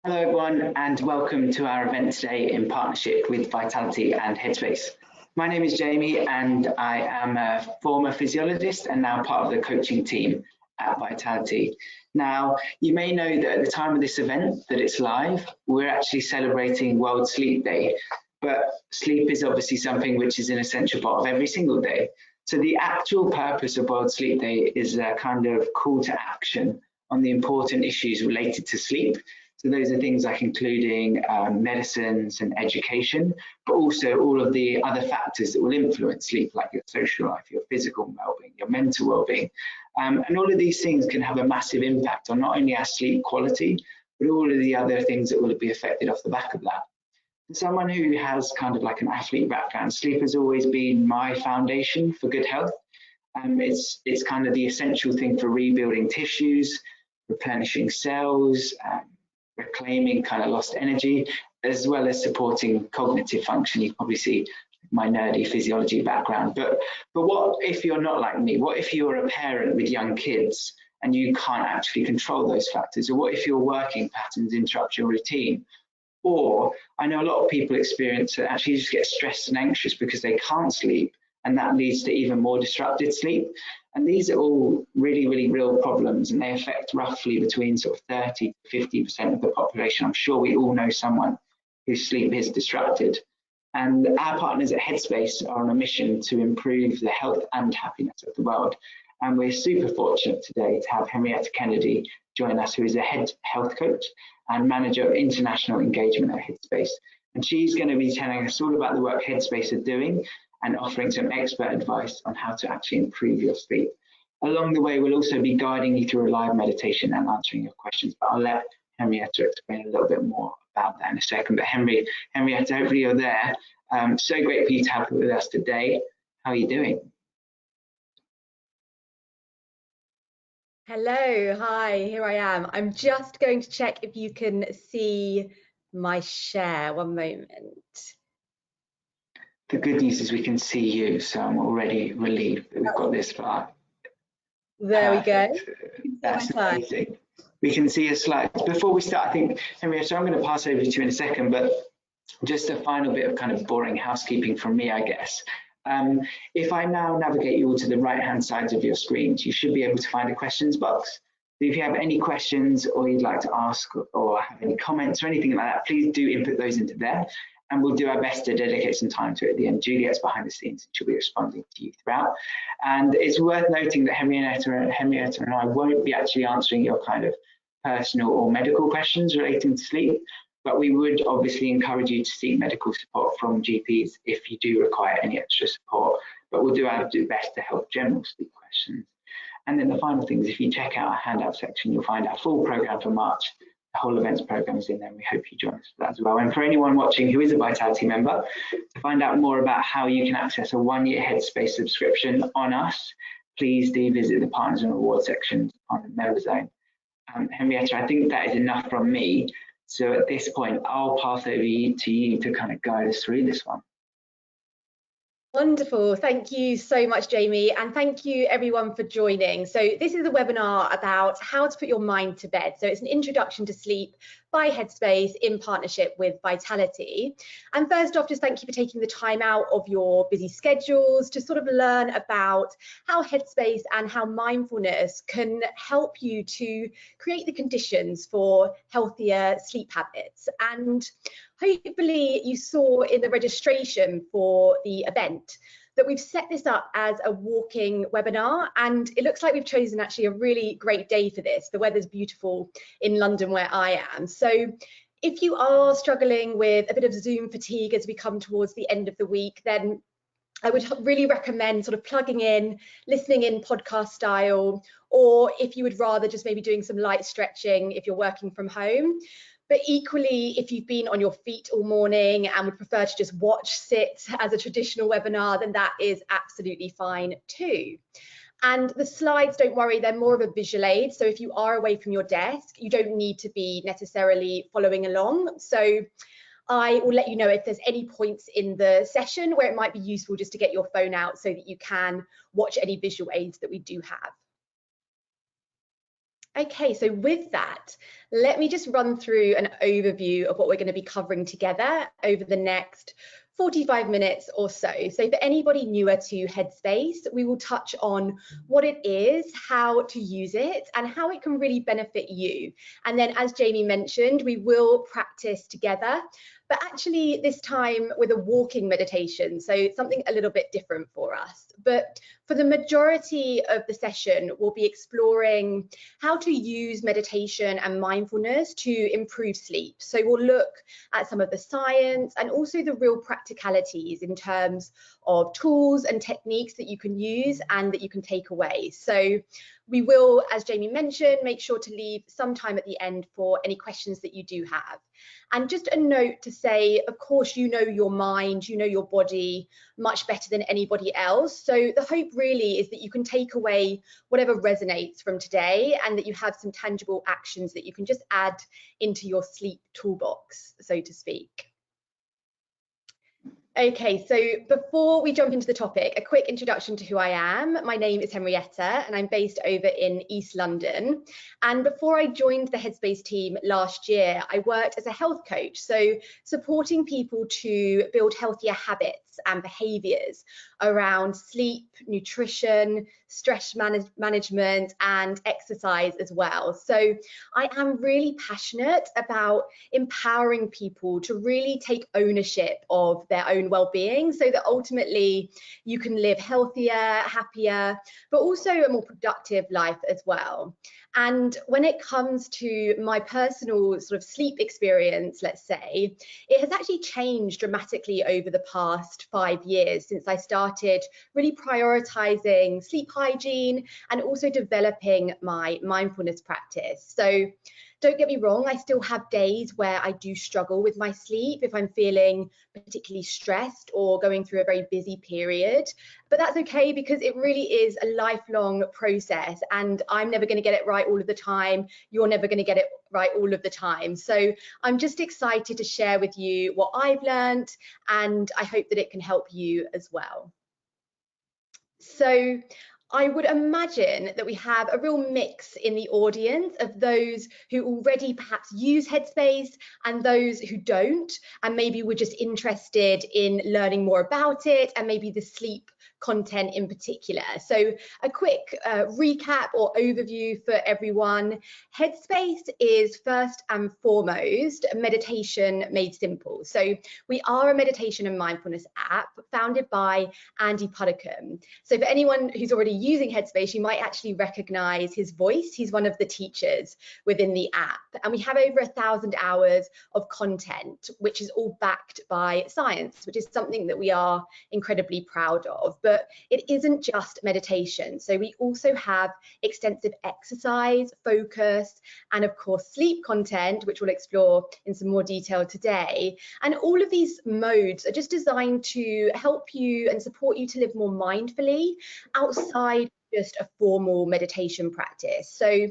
Hello everyone and welcome to our event today in partnership with Vitality and Headspace. My name is Jamie and I am a former physiologist and now part of the coaching team at Vitality. Now, you may know that at the time of this event that it's live, we're actually celebrating World Sleep Day, but sleep is obviously something which is an essential part of every single day. So the actual purpose of World Sleep Day is a kind of call to action on the important issues related to sleep. So those are things like including medicines and education, but also all of the other factors that will influence sleep, like your social life, your physical well-being, your mental well-being. And all of these things can have a massive impact on not only our sleep quality, but all of the other things that will be affected off the back of that. For someone who has kind of like an athlete background, sleep has always been my foundation for good health. It's kind of the essential thing for rebuilding tissues, replenishing cells, reclaiming kind of lost energy, as well as supporting cognitive function. You probably see my nerdy physiology background. But what if you're not like me? What if you're a parent with young kids and you can't actually control those factors? Or what if your working patterns interrupt your routine? Or I know a lot of people experience that actually just get stressed and anxious because they can't sleep, and that leads to even more disrupted sleep. And these are all really, really real problems, and they affect roughly between sort of 30 to 50% of the population. I'm sure we all know someone whose sleep is disrupted. And our partners at Headspace are on a mission to improve the health and happiness of the world. And we're super fortunate today to have Henrietta Kennedy join us, who is a head health coach and manager of international engagement at Headspace. And she's going to be telling us all about the work Headspace are doing and offering some expert advice on how to actually improve your sleep. Along the way, we'll also be guiding you through a live meditation and answering your questions, but I'll let Henrietta explain a little bit more about that in a second. But Henrietta, hopefully you're there. So great for you to have with us today. How are you doing? Hello, hi, here I am. I'm just going to check if you can see my share. One moment. The good news is we can see you, so I'm already relieved that we've got this far. There we go. That's amazing. We can see your slides. Before we start, I think, Henrietta, I'm going to pass over to you in a second, but just a final bit of kind of boring housekeeping from me, I guess. If I now navigate you all to the right-hand sides of your screens, you should be able to find a questions box. So if you have any questions or you'd like to ask or have any comments or anything like that, please do input those into there. And we'll do our best to dedicate some time to it at the end. Juliet's behind the scenes, and she'll be responding to you throughout. And it's worth noting that Henrietta and I won't be actually answering your kind of personal or medical questions relating to sleep, but we would obviously encourage you to seek medical support from GPs if you do require any extra support, but we'll do our best to help general sleep questions. And then the final thing is, if you check out our handout section, you'll find our full program for March. The whole events program is in there, and we hope you join us for that as well. And for anyone watching who is a Vitality member, to find out more about how you can access a one-year Headspace subscription on us, please do visit the Partners and Rewards section on the Member Zone. Henrietta, I think that is enough from me. So at this point, I'll pass over to you to kind of guide us through this one. Wonderful. Thank you so much, Jamie. And thank you everyone for joining. So this is a webinar about how to put your mind to bed. So it's an introduction to sleep by Headspace in partnership with Vitality. And first off, just thank you for taking the time out of your busy schedules to sort of learn about how Headspace and how mindfulness can help you to create the conditions for healthier sleep habits. And hopefully you saw in the registration for the event that we've set this up as a walking webinar, and it looks like we've chosen actually a really great day for this. The weather's beautiful in London where I am. So if you are struggling with a bit of Zoom fatigue as we come towards the end of the week, then I would really recommend sort of plugging in, listening in podcast style, or if you would rather just maybe doing some light stretching if you're working from home. But equally, if you've been on your feet all morning and would prefer to just watch sit as a traditional webinar, then that is absolutely fine too. And the slides, don't worry, they're more of a visual aid. So if you are away from your desk, you don't need to be necessarily following along. So I will let you know if there's any points in the session where it might be useful just to get your phone out so that you can watch any visual aids that we do have. Okay, so with that, let me just run through an overview of what we're going to be covering together over the next 45 minutes or so. So for anybody newer to Headspace, we will touch on what it is, how to use it, and how it can really benefit you. And then, as Jamie mentioned, we will practice together, but actually this time with a walking meditation, so something a little bit different for us. But for the majority of the session, we'll be exploring how to use meditation and mindfulness to improve sleep. So we'll look at some of the science and also the real practicalities in terms of tools and techniques that you can use and that you can take away. So we will, as Jamie mentioned, make sure to leave some time at the end for any questions that you do have. And just a note to say, of course, you know your mind, you know your body much better than anybody else. So the hope really is that you can take away whatever resonates from today and that you have some tangible actions that you can just add into your sleep toolbox, so to speak. Okay, so before we jump into the topic, a quick introduction to who I am. My name is Henrietta and I'm based over in East London. And before I joined the Headspace team last year, I worked as a health coach, so supporting people to build healthier habits and behaviours around sleep, nutrition, stress management and exercise as well. So I am really passionate about empowering people to really take ownership of their own well-being so that ultimately you can live healthier, happier, but also a more productive life as well. And when it comes to my personal sort of sleep experience, let's say, it has actually changed dramatically over the past 5 years since I started really prioritizing sleep hygiene and also developing my mindfulness practice. So don't get me wrong, I still have days where I do struggle with my sleep if I'm feeling particularly stressed or going through a very busy period. But that's okay because it really is a lifelong process and I'm never going to get it right all of the time. You're never going to get it right all of the time. So I'm just excited to share with you what I've learned and I hope that it can help you as well. So I would imagine that we have a real mix in the audience of those who already perhaps use Headspace and those who don't, and maybe we're just interested in learning more about it and maybe the sleep content in particular. So a quick recap or overview for everyone. Headspace is first and foremost a meditation made simple. So we are a meditation and mindfulness app founded by Andy Puddicombe. So for anyone who's already using Headspace, you might actually recognize his voice. He's one of the teachers within the app. And we have over 1,000 hours of content, which is all backed by science, which is something that we are incredibly proud of. But it isn't just meditation. So we also have extensive exercise, focus, and of course, sleep content, which we'll explore in some more detail today. And all of these modes are just designed to help you and support you to live more mindfully outside just a formal meditation practice. So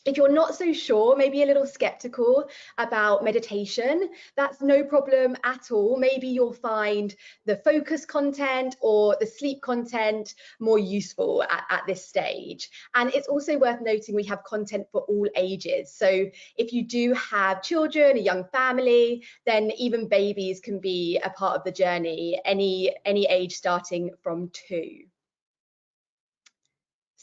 if you're not so sure, maybe a little skeptical about meditation, that's no problem at all. Maybe you'll find the focus content or the sleep content more useful at this stage. And it's also worth noting we have content for all ages. So if you do have children, a young family, then even babies can be a part of the journey, any age starting from 2.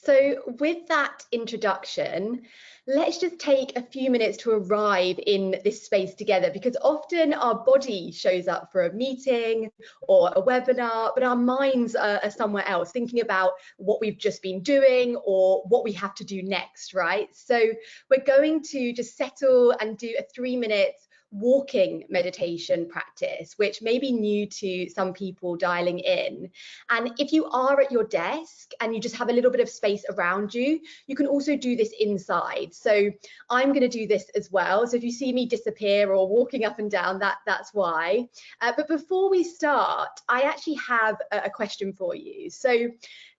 So with that introduction, let's just take a few minutes to arrive in this space together, because often our body shows up for a meeting or a webinar, but our minds are somewhere else, thinking about what we've just been doing or what we have to do next, right? So we're going to just settle and do a 3 minutes walking meditation practice, which may be new to some people dialing in. And if you are at your desk and you just have a little bit of space around you, you can also do this inside. So I'm going to do this as well. So if you see me disappear or walking up and down, that's why. But before we start, I actually have a question for you. So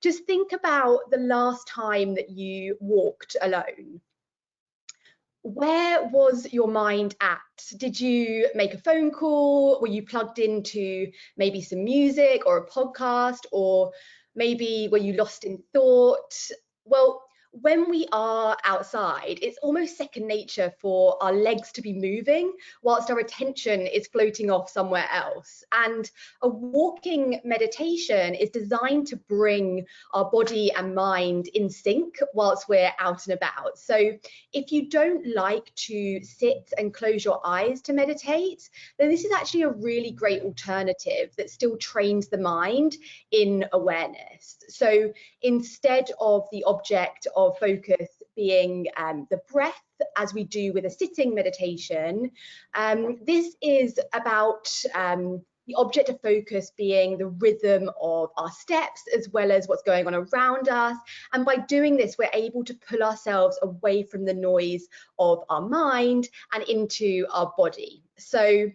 just think about the last time that you walked alone. Where was your mind at? Did you make a phone call? Were you plugged into maybe some music or a podcast, or maybe were you lost in thought? Well, when we are outside, it's almost second nature for our legs to be moving whilst our attention is floating off somewhere else. And a walking meditation is designed to bring our body and mind in sync whilst we're out and about. So if you don't like to sit and close your eyes to meditate, then this is actually a really great alternative that still trains the mind in awareness. So instead of the object of focus being the breath, as we do with a sitting meditation, this is about the object of focus being the rhythm of our steps as well as what's going on around us. And by doing this, we're able to pull ourselves away from the noise of our mind and into our body. So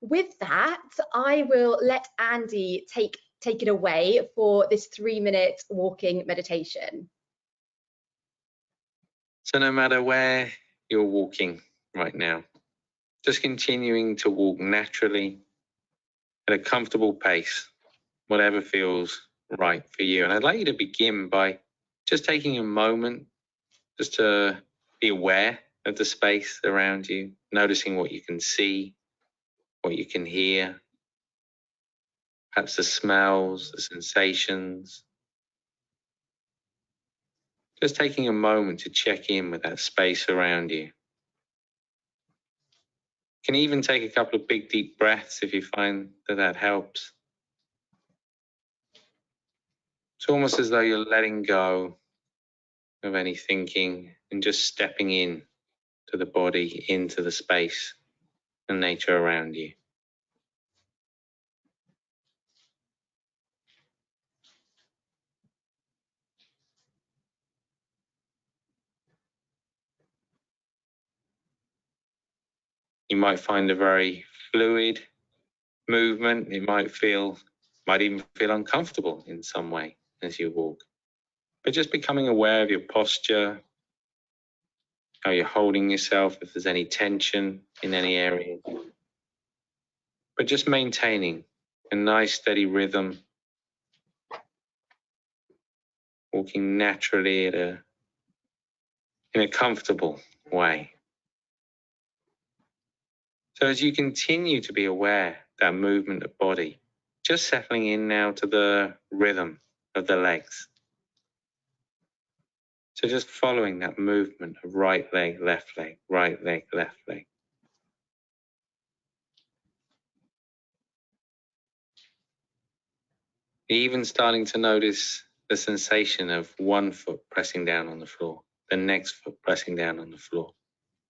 with that, I will let Andy take it away for this 3-minute walking meditation. So no matter where you're walking right now, just continuing to walk naturally at a comfortable pace, whatever feels right for you. And I'd like you to begin by just taking a moment just to be aware of the space around you, noticing what you can see, what you can hear, perhaps the smells, the sensations. Just taking a moment to check in with that space around you. You can even take a couple of big, deep breaths if you find that helps. It's almost as though you're letting go of any thinking and just stepping in to the body, into the space and nature around you. You might find a very fluid movement. It might even feel uncomfortable in some way as you walk. But just becoming aware of your posture, how you're holding yourself, if there's any tension in any area. But just maintaining a nice steady rhythm, walking naturally in a comfortable way. So as you continue to be aware of that movement of body, just settling in now to the rhythm of the legs. So just following that movement of right leg, left leg, right leg, left leg. Even starting to notice the sensation of one foot pressing down on the floor, the next foot pressing down on the floor.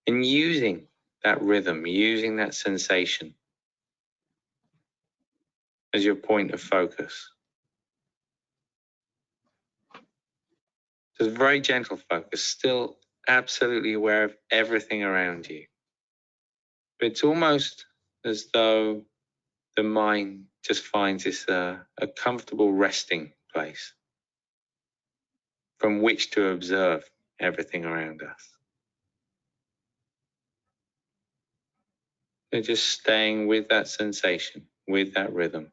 And using that rhythm, using that sensation as your point of focus. Just very gentle focus, still absolutely aware of everything around you. But it's almost as though the mind just finds this a comfortable resting place from which to observe everything around us. So just staying with that sensation, with that rhythm.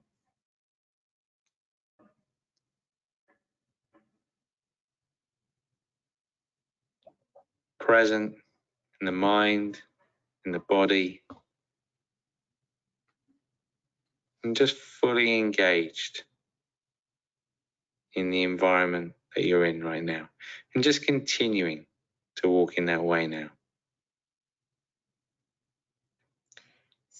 Present in the mind, in the body, and just fully engaged in the environment that you're in right now. And just continuing to walk in that way now.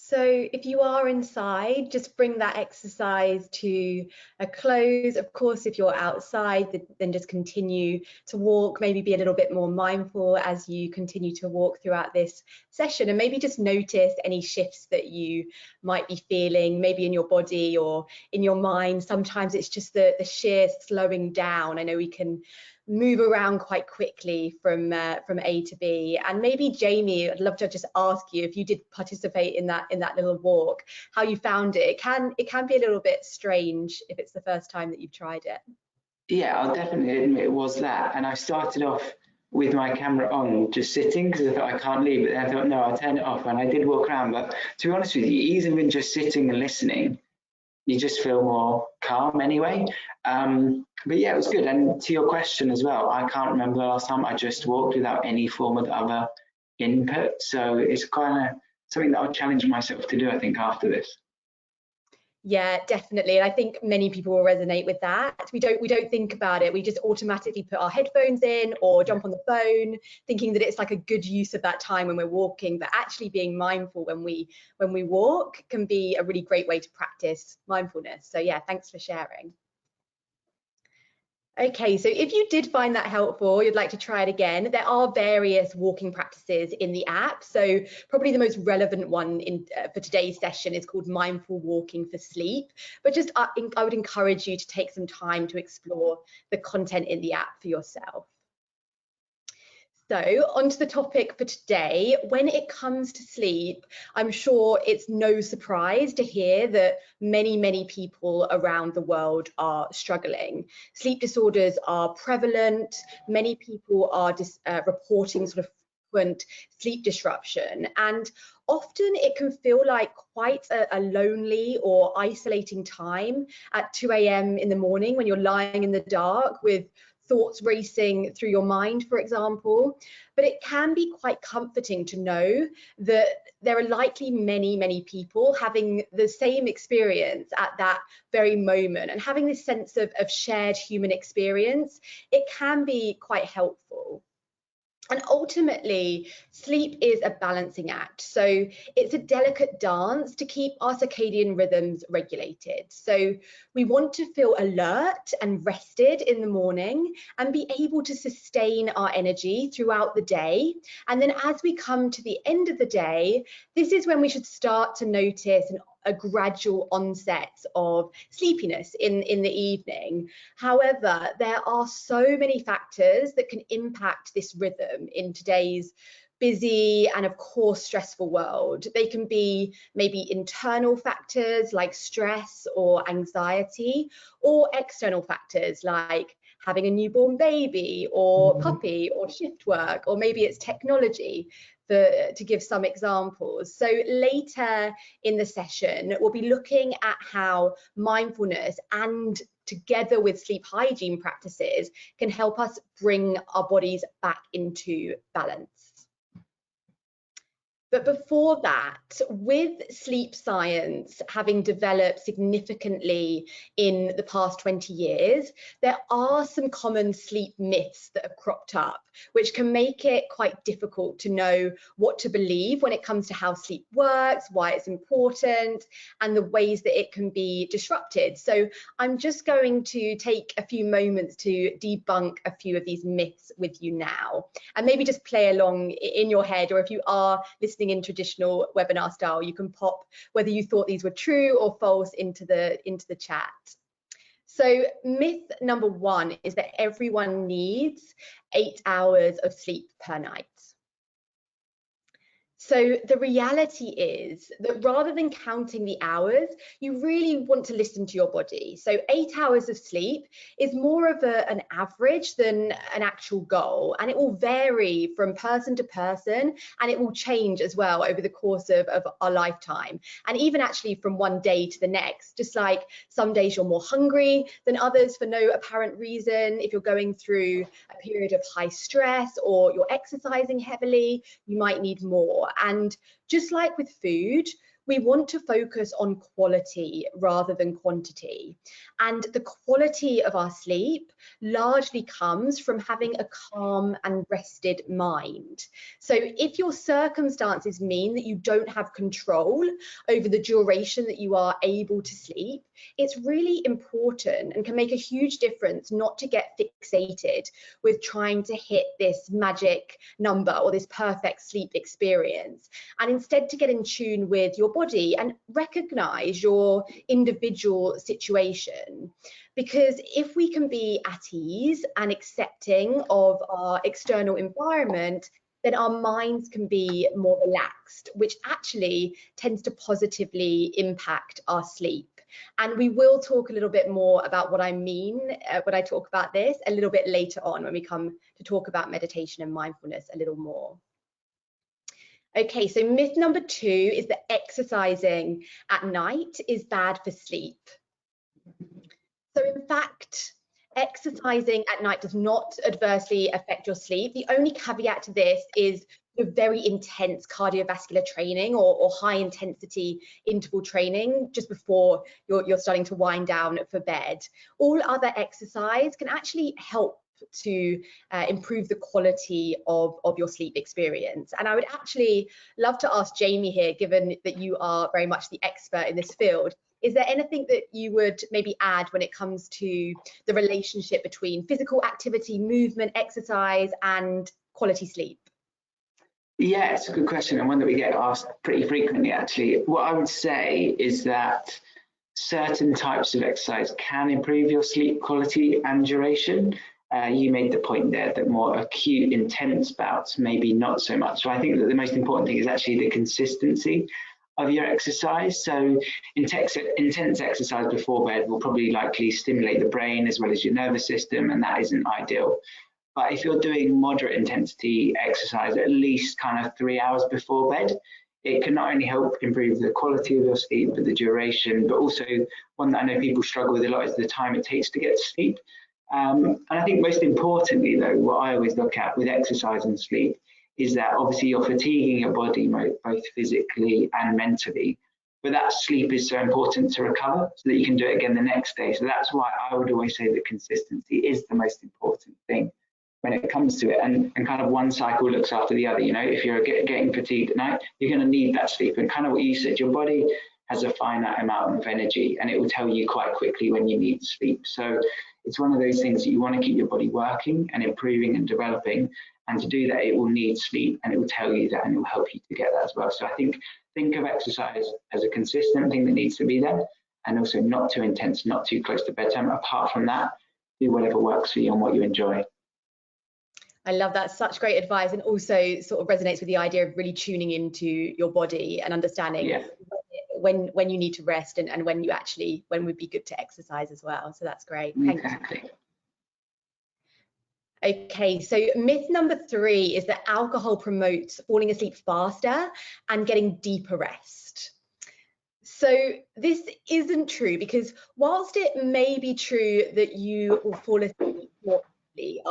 So if you are inside, just bring that exercise to a close. Of course, if you're outside, then just continue to walk, maybe be a little bit more mindful as you continue to walk throughout this session, and maybe just notice any shifts that you might be feeling, maybe in your body or in your mind. Sometimes it's just the sheer slowing down. I know we can move around quite quickly from A to B. And maybe Jamie, I'd love to just ask you if you did participate in that little walk, how you found it. It can be a little bit strange if it's the first time that you've tried it. Yeah, I'll definitely admit it was that. And I started off with my camera on, just sitting, because I thought I can't leave. But then I thought, no, I'll turn it off. And I did walk around. But to be honest with you, even just sitting and listening you just feel more calm anyway. But yeah, it was good. And to your question as well, I can't remember the last time I just walked without any form of other input. So it's kind of something that I'll challenge myself to do, I think, after this. Yeah, definitely. And I think many people will resonate with that. We don't think about it. We just automatically put our headphones in or jump on the phone, thinking that it's like a good use of that time when we're walking. But actually being mindful when we walk can be a really great way to practice mindfulness. So yeah, thanks for sharing. Okay, so if you did find that helpful, you'd like to try it again, there are various walking practices in the app. So probably the most relevant one for today's session is called Mindful Walking for Sleep. But just I would encourage you to take some time to explore the content in the app for yourself. So onto the topic for today. When it comes to sleep, I'm sure it's no surprise to hear that many people around the world are struggling. Sleep disorders are prevalent. Many people are reporting sort of frequent sleep disruption, and often it can feel like quite a lonely or isolating time at 2 a.m. in the morning when you're lying in the dark with thoughts racing through your mind, for example. But it can be quite comforting to know that there are likely many people having the same experience at that very moment, and having this sense of shared human experience, it can be quite helpful. And ultimately, sleep is a balancing act. So it's a delicate dance to keep our circadian rhythms regulated. So we want to feel alert and rested in the morning and be able to sustain our energy throughout the day. And then as we come to the end of the day, this is when we should start to notice a gradual onset of sleepiness in the evening. However, there are so many factors that can impact this rhythm in today's busy and of course stressful world. They can be maybe internal factors like stress or anxiety, or external factors like having a newborn baby or puppy or shift work, or maybe it's technology, to give some examples. So later in the session, we'll be looking at how mindfulness and together with sleep hygiene practices can help us bring our bodies back into balance. But before that, with sleep science having developed significantly in the past 20 years, there are some common sleep myths that have cropped up, which can make it quite difficult to know what to believe when it comes to how sleep works, why it's important, and the ways that it can be disrupted. So I'm just going to take a few moments to debunk a few of these myths with you now, and maybe just play along in your head, or if you are listening in traditional webinar style, you can pop whether you thought these were true or false into the chat. So myth number one is that everyone needs 8 hours of sleep per night. So the reality is that rather than counting the hours, you really want to listen to your body. So 8 hours of sleep is more of an average than an actual goal, and it will vary from person to person, and it will change as well over the course of our lifetime, and even actually from one day to the next. Just like some days you're more hungry than others for no apparent reason. If you're going through a period of high stress or you're exercising heavily, you might need more. And just like with food, we want to focus on quality rather than quantity. And the quality of our sleep largely comes from having a calm and rested mind. So if your circumstances mean that you don't have control over the duration that you are able to sleep, it's really important and can make a huge difference not to get fixated with trying to hit this magic number or this perfect sleep experience, and instead to get in tune with your body and recognize your individual situation. Because if we can be at ease and accepting of our external environment, then our minds can be more relaxed, which actually tends to positively impact our sleep. And we will talk a little bit more about what I mean when I talk about this a little bit later on when we come to talk about meditation and mindfulness a little more. Okay, so myth number 2 is that exercising at night is bad for sleep. So in fact, exercising at night does not adversely affect your sleep. The only caveat to this is the very intense cardiovascular training or high intensity interval training just before you're starting to wind down for bed. All other exercise can actually help to improve the quality of your sleep experience. And I would actually love to ask Jamie here, given that you are very much the expert in this field, is there anything that you would maybe add when it comes to the relationship between physical activity, movement, exercise, and quality sleep? Yeah, it's a good question, and one that we get asked pretty frequently, actually. What I would say is that certain types of exercise can improve your sleep quality and duration. You made the point there that more acute, intense bouts, maybe not so much. So I think that the most important thing is actually the consistency of your exercise. So intense exercise before bed will probably likely stimulate the brain as well as your nervous system, and that isn't ideal. But if you're doing moderate intensity exercise at least kind of 3 hours before bed, it can not only help improve the quality of your sleep, but the duration, but also one that I know people struggle with a lot is the time it takes to get to sleep. And I think most importantly, though, what I always look at with exercise and sleep is that obviously you're fatiguing your body both physically and mentally, but that sleep is so important to recover so that you can do it again the next day. So that's why I would always say that consistency is the most important thing when it comes to it, and kind of one cycle looks after the other. You know, if you're getting fatigued at night, you're going to need that sleep, and kind of what you said, your body has a finite amount of energy and it will tell you quite quickly when you need sleep. So it's one of those things that you want to keep your body working and improving and developing, and to do that it will need sleep, and it will tell you that, and it will help you to get that as well. So I think of exercise as a consistent thing that needs to be there, and also not too intense, not too close to bedtime. Apart from that, do whatever works for you and what you enjoy. I love that. Such great advice, and also sort of resonates with the idea of really tuning into your body and understanding when you need to rest and when would be good to exercise as well. So that's great. Thank you. Okay, so myth number 3 is that alcohol promotes falling asleep faster and getting deeper rest. So this isn't true, because whilst it may be true that you will fall asleep more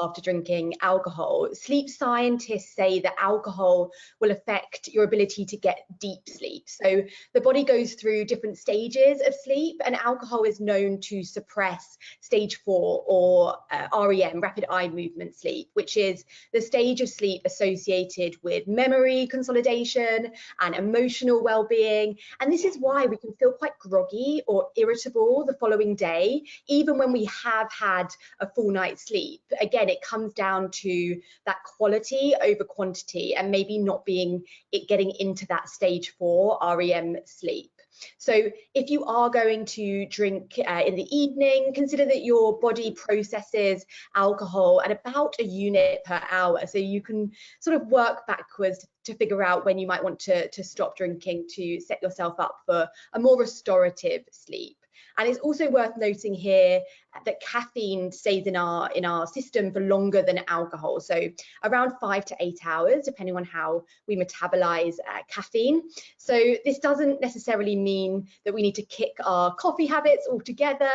after drinking alcohol, sleep scientists say that alcohol will affect your ability to get deep sleep. So the body goes through different stages of sleep, and alcohol is known to suppress stage 4 or REM, rapid eye movement sleep, which is the stage of sleep associated with memory consolidation and emotional well-being. And this is why we can feel quite groggy or irritable the following day, even when we have had a full night's sleep. Again, it comes down to that quality over quantity, and maybe not getting into that stage 4 REM sleep. So if you are going to drink in the evening, consider that your body processes alcohol at about a unit per hour. So you can sort of work backwards to figure out when you might want to stop drinking to set yourself up for a more restorative sleep. And it's also worth noting here that caffeine stays in our system for longer than alcohol, so around 5 to 8 hours, depending on how we metabolize caffeine. So this doesn't necessarily mean that we need to kick our coffee habits altogether,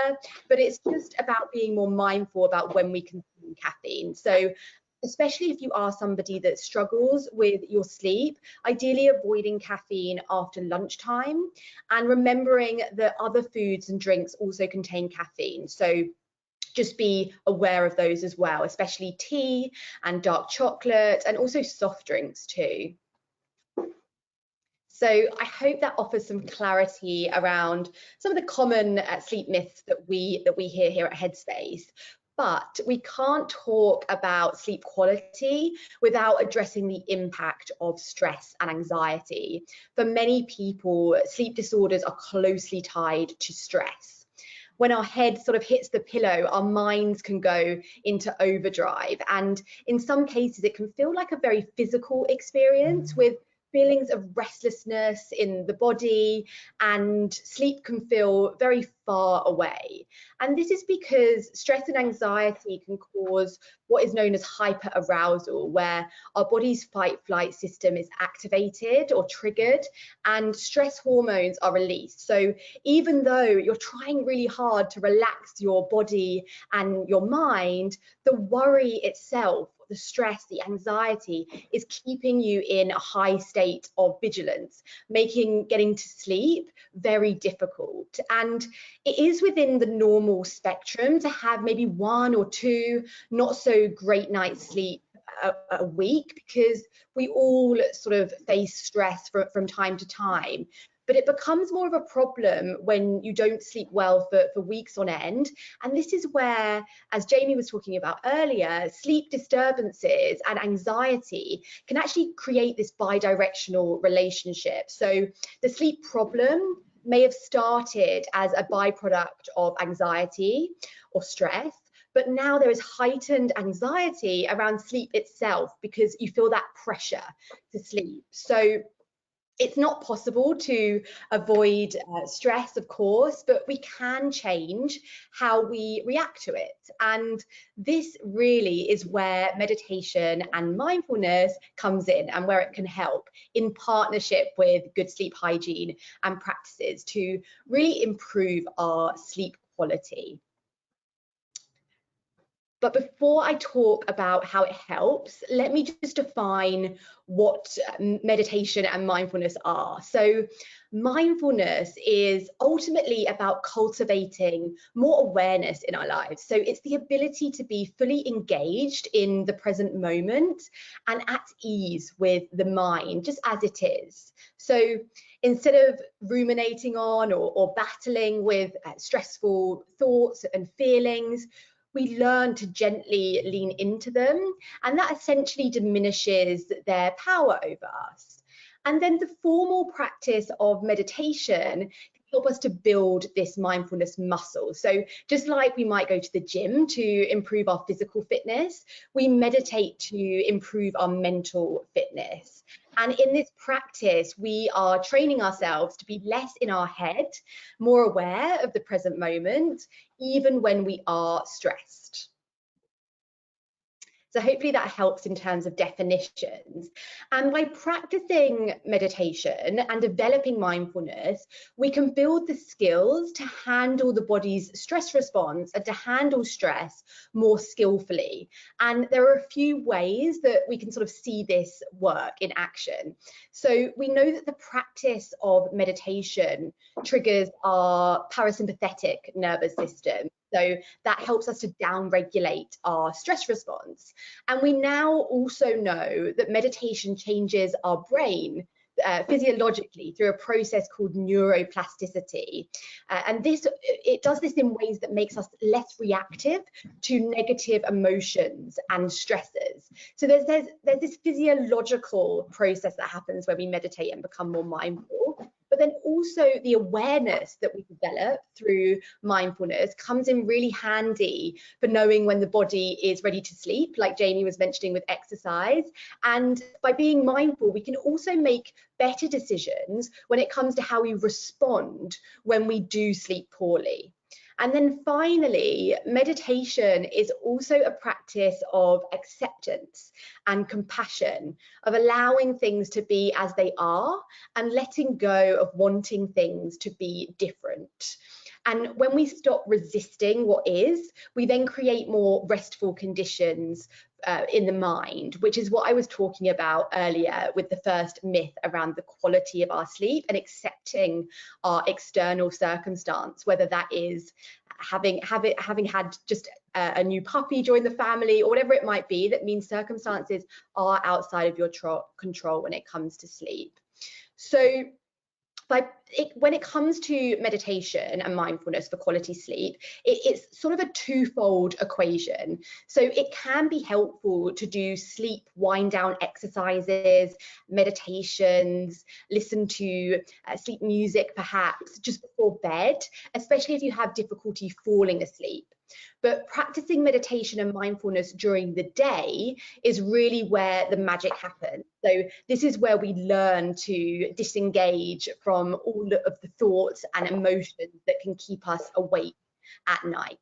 but it's just about being more mindful about when we consume caffeine. So especially if you are somebody that struggles with your sleep, ideally avoiding caffeine after lunchtime, and remembering that other foods and drinks also contain caffeine. So just be aware of those as well, especially tea and dark chocolate, and also soft drinks too. So I hope that offers some clarity around some of the common sleep myths that we hear here at Headspace. But we can't talk about sleep quality without addressing the impact of stress and anxiety. For many people, sleep disorders are closely tied to stress. When our head sort of hits the pillow, our minds can go into overdrive. And in some cases, it can feel like a very physical experience with feelings of restlessness in the body, and sleep can feel very far away. And this is because stress and anxiety can cause what is known as hyperarousal, where our body's fight-flight system is activated or triggered and stress hormones are released. So even though you're trying really hard to relax your body and your mind, the worry itself, the stress, the anxiety is keeping you in a high state of vigilance, making getting to sleep very difficult. And it is within the normal spectrum to have maybe 1 or 2 not so great nights sleep a week, because we all sort of face stress from time to time. But it becomes more of a problem when you don't sleep well for weeks on end. And this is where, as Jamie was talking about earlier, sleep disturbances and anxiety can actually create this bidirectional relationship. So the sleep problem may have started as a byproduct of anxiety or stress, but now there is heightened anxiety around sleep itself because you feel that pressure to sleep. So it's not possible to avoid stress, of course, but we can change how we react to it. And this really is where meditation and mindfulness comes in, and where it can help in partnership with good sleep hygiene and practices to really improve our sleep quality. But before I talk about how it helps, let me just define what meditation and mindfulness are. So mindfulness is ultimately about cultivating more awareness in our lives. So it's the ability to be fully engaged in the present moment and at ease with the mind, just as it is. So instead of ruminating on or battling with stressful thoughts and feelings, we learn to gently lean into them, and that essentially diminishes their power over us. And then the formal practice of meditation can help us to build this mindfulness muscle. So just like we might go to the gym to improve our physical fitness, we meditate to improve our mental fitness. And in this practice, we are training ourselves to be less in our head, more aware of the present moment, even when we are stressed. So hopefully that helps in terms of definitions. And by practicing meditation and developing mindfulness, we can build the skills to handle the body's stress response and to handle stress more skillfully. And there are a few ways that we can sort of see this work in action. So we know that the practice of meditation triggers our parasympathetic nervous system. So that helps us to down-regulate our stress response. And we now also know that meditation changes our brain physiologically through a process called neuroplasticity. And it does this in ways that makes us less reactive to negative emotions and stresses. So there's this physiological process that happens when we meditate and become more mindful. But then also the awareness that we develop through mindfulness comes in really handy for knowing when the body is ready to sleep, like Jamie was mentioning with exercise. And by being mindful, we can also make better decisions when it comes to how we respond when we do sleep poorly. And then finally, meditation is also a practice of acceptance and compassion, of allowing things to be as they are and letting go of wanting things to be different. And when we stop resisting what is, we then create more restful conditions in the mind, which is what I was talking about earlier with the first myth around the quality of our sleep and accepting our external circumstance, whether that is having had just a new puppy join the family or whatever it might be. That means circumstances are outside of your control when it comes to sleep. So when it comes to meditation and mindfulness for quality sleep, it's sort of a twofold equation. So it can be helpful to do sleep wind down exercises, meditations, listen to sleep music perhaps just before bed, especially if you have difficulty falling asleep. But practicing meditation and mindfulness during the day is really where the magic happens. So this is where we learn to disengage from all of the thoughts and emotions that can keep us awake at night.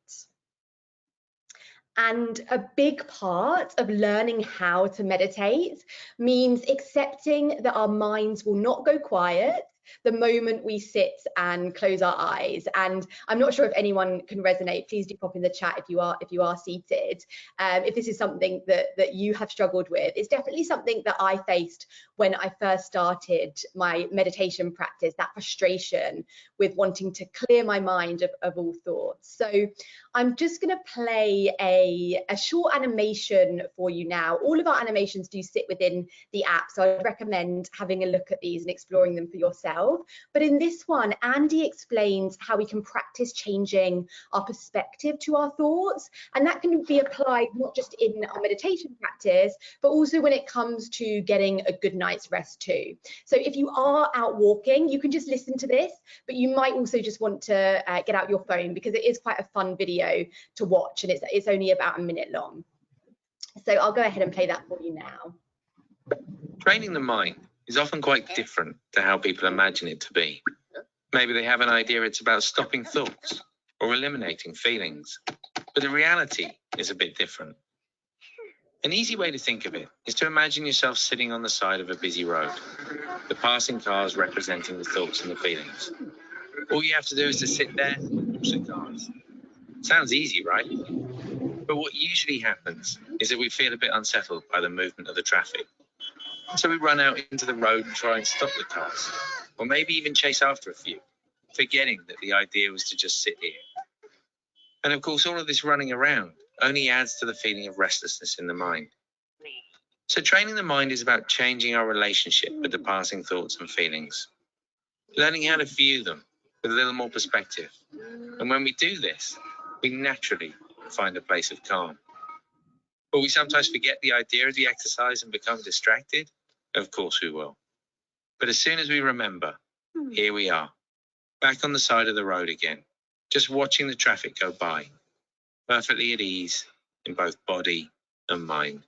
And a big part of learning how to meditate means accepting that our minds will not go quiet the moment we sit and close our eyes. And I'm not sure if anyone can resonate. Please do pop in the chat if you are seated. If this is something that you have struggled with, it's definitely something that I faced when I first started my meditation practice, that frustration with wanting to clear my mind of all thoughts. So I'm just going to play a short animation for you now. All of our animations do sit within the app, so I'd recommend having a look at these and exploring them for yourself. But in this one, Andy explains how we can practice changing our perspective to our thoughts, and that can be applied not just in our meditation practice, but also when it comes to getting a good night's rest too. So if you are out walking, you can just listen to this, but you might also just want to get out your phone, because it is quite a fun video to watch, and it's only about a minute long. So I'll go ahead and play that for you now. Training the mind is often quite different to how people imagine it to be. Maybe they have an idea it's about stopping thoughts or eliminating feelings, but the reality is a bit different. An easy way to think of it is to imagine yourself sitting on the side of a busy road, the passing cars representing the thoughts and the feelings. All you have to do is to sit there and watch the cars. Sounds easy, right? But what usually happens is that we feel a bit unsettled by the movement of the traffic. So we run out into the road and try and stop the cars, or maybe even chase after a few, forgetting that the idea was to just sit here. And of course, all of this running around only adds to the feeling of restlessness in the mind. So training the mind is about changing our relationship with the passing thoughts and feelings, learning how to view them with a little more perspective. And when we do this, we naturally find a place of calm. Will we sometimes forget the idea of the exercise and become distracted? Of course we will. But as soon as we remember, here we are, back on the side of the road again, just watching the traffic go by, perfectly at ease in both body and mind.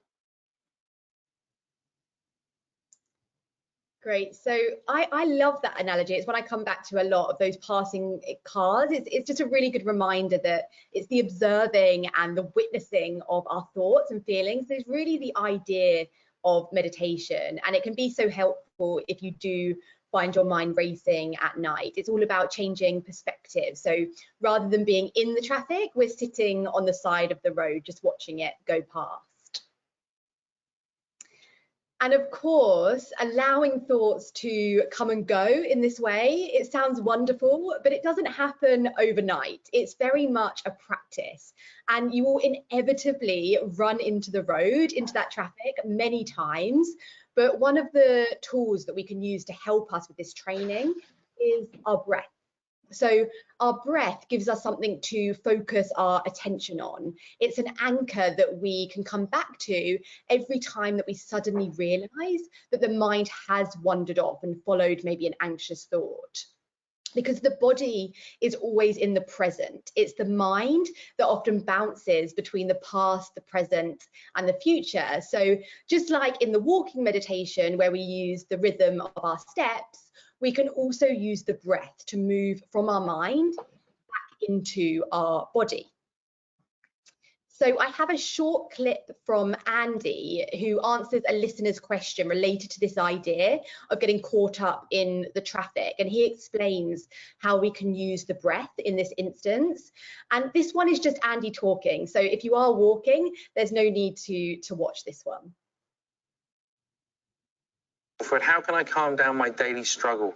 Great. So I love that analogy. It's one I come back to a lot, of those passing cars. It's just a really good reminder that it's the observing and the witnessing of our thoughts and feelings. There's really the idea of meditation, and it can be so helpful if you do find your mind racing at night. It's all about changing perspective. So rather than being in the traffic, we're sitting on the side of the road, just watching it go past. And of course, allowing thoughts to come and go in this way, it sounds wonderful, but it doesn't happen overnight. It's very much a practice, and you will inevitably run into the road, into that traffic many times. But one of the tools that we can use to help us with this training is our breath. So our breath gives us something to focus our attention on. It's an anchor that we can come back to every time that we suddenly realize that the mind has wandered off and followed maybe an anxious thought. Because the body is always in the present. It's the mind that often bounces between the past, the present, and the future. So just like in the walking meditation, where we use the rhythm of our steps, we can also use the breath to move from our mind back into our body. So I have a short clip from Andy, who answers a listener's question related to this idea of getting caught up in the traffic. And he explains how we can use the breath in this instance. And this one is just Andy talking. So if you are walking, there's no need to watch this one. How can I calm down my daily struggle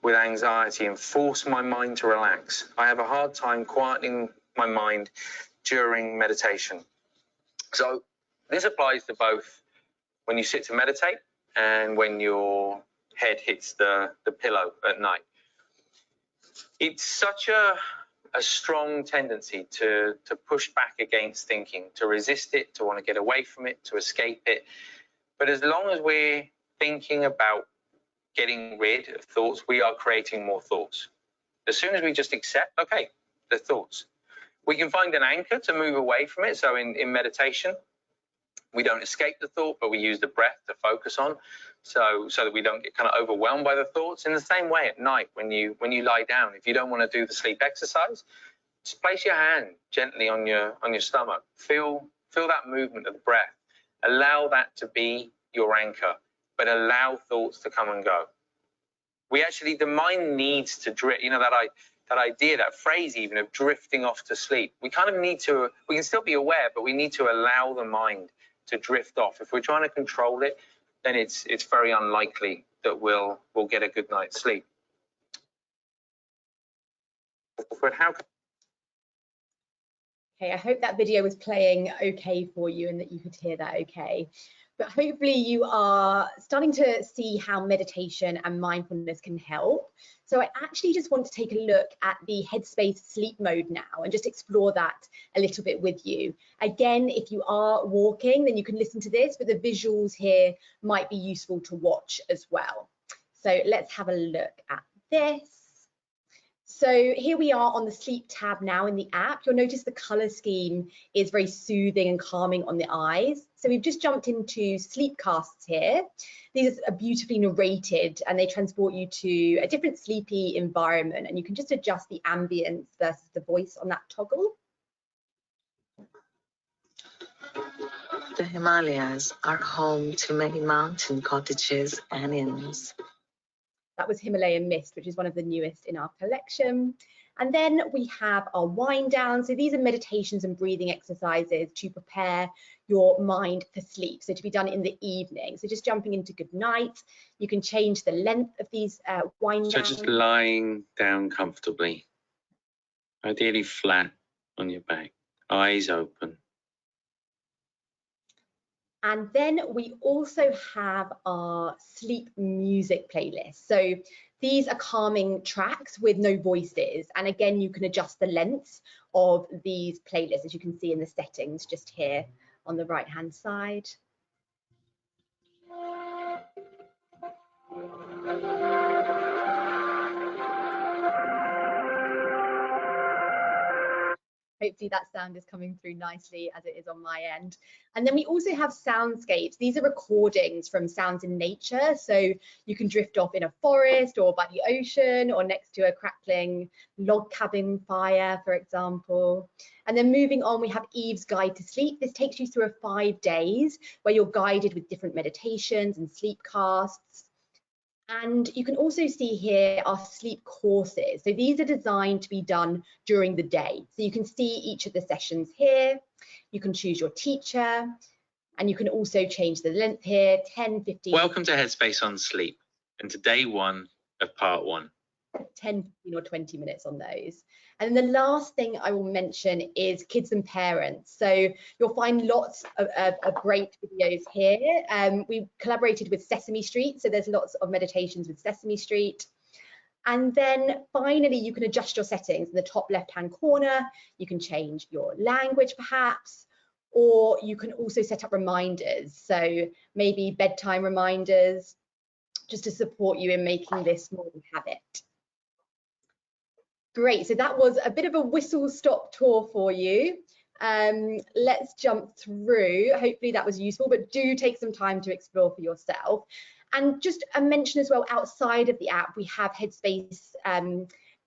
with anxiety and force my mind to relax? I have a hard time quietening my mind during meditation. So this applies to both when you sit to meditate and when your head hits the pillow at night. It's such a strong tendency to push back against thinking, to resist it, to want to get away from it, to escape it. But as long as we're thinking about getting rid of thoughts, we are creating more thoughts. As soon as we just accept, okay, the thoughts, We can find an anchor to move away from it. So in meditation, we don't escape the thought, but we use the breath to focus on, so that we don't get kind of overwhelmed by the thoughts. In the same way at night, when you lie down, if you don't want to do the sleep exercise, just place your hand gently on your stomach. Feel that movement of the breath. Allow that to be your anchor, but allow thoughts to come and go. The mind needs to drift. You know, that idea, that phrase even of drifting off to sleep. We kind of need to. We can still be aware, but we need to allow the mind to drift off. If we're trying to control it, then it's very unlikely that we'll get a good night's sleep. But how? Okay, I hope that video was playing okay for you and that you could hear that okay. But hopefully you are starting to see how meditation and mindfulness can help. So I actually just want to take a look at the Headspace sleep mode now and just explore that a little bit with you. Again, if you are walking, then you can listen to this, but the visuals here might be useful to watch as well. So let's have a look at this. So here we are on the sleep tab now in the app. You'll notice the color scheme is very soothing and calming on the eyes. So we've just jumped into sleep casts here. These are beautifully narrated and they transport you to a different sleepy environment, and you can just adjust the ambience versus the voice on that toggle. The Himalayas are home to many mountain cottages and inns. That was Himalayan Mist, which is one of the newest in our collection. And then we have our wind down. So these are meditations and breathing exercises to prepare your mind for sleep. So to be done in the evening. So just jumping into good night. You can change the length of these wind downs. So just lying down comfortably, ideally flat on your back, eyes open. And then we also have our sleep music playlist. So these are calming tracks with no voices. And again, you can adjust the lengths of these playlists, as you can see in the settings just here on the right-hand side. Hopefully that sound is coming through nicely as it is on my end. And then we also have soundscapes. These are recordings from sounds in nature. So you can drift off in a forest or by the ocean or next to a crackling log cabin fire, for example. And then moving on, we have Eve's Guide to Sleep. This takes you through 5 days where you're guided with different meditations and sleep casts. And you can also see here our sleep courses. So these are designed to be done during the day. So you can see each of the sessions here. You can choose your teacher, and you can also change the length here, 10, 15. Welcome to Headspace on Sleep, and to day 1 of part 1. 10, 15 or 20 minutes on those. And then the last thing I will mention is kids and parents. So you'll find lots of great videos here. We collaborated with Sesame Street, so there's lots of meditations with Sesame Street. And then finally, you can adjust your settings in the top left-hand corner. You can change your language perhaps, or you can also set up reminders. So maybe bedtime reminders, just to support you in making this more of a habit. Great, so that was a bit of a whistle-stop tour for you. Let's jump through. Hopefully that was useful, but do take some time to explore for yourself. And just a mention as well, outside of the app, we have Headspace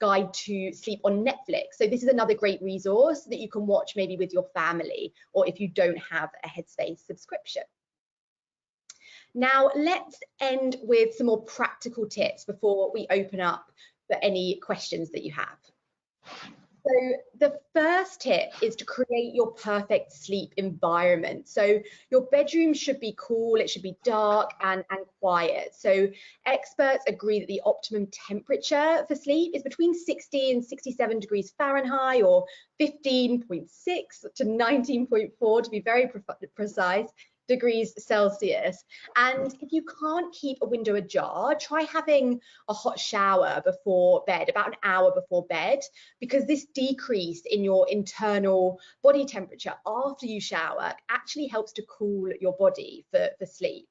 Guide to Sleep on Netflix. So this is another great resource that you can watch maybe with your family, or if you don't have a Headspace subscription. Now, let's end with some more practical tips before we open up for any questions that you have. So the first tip is to create your perfect sleep environment. So your bedroom should be cool, it should be dark and quiet. So experts agree that the optimum temperature for sleep is between 60 and 67 degrees Fahrenheit, or 15.6 to 19.4 to be very precise, degrees Celsius. And if you can't keep a window ajar, try having a hot shower before bed, about an hour before bed, because this decrease in your internal body temperature after you shower actually helps to cool your body for sleep.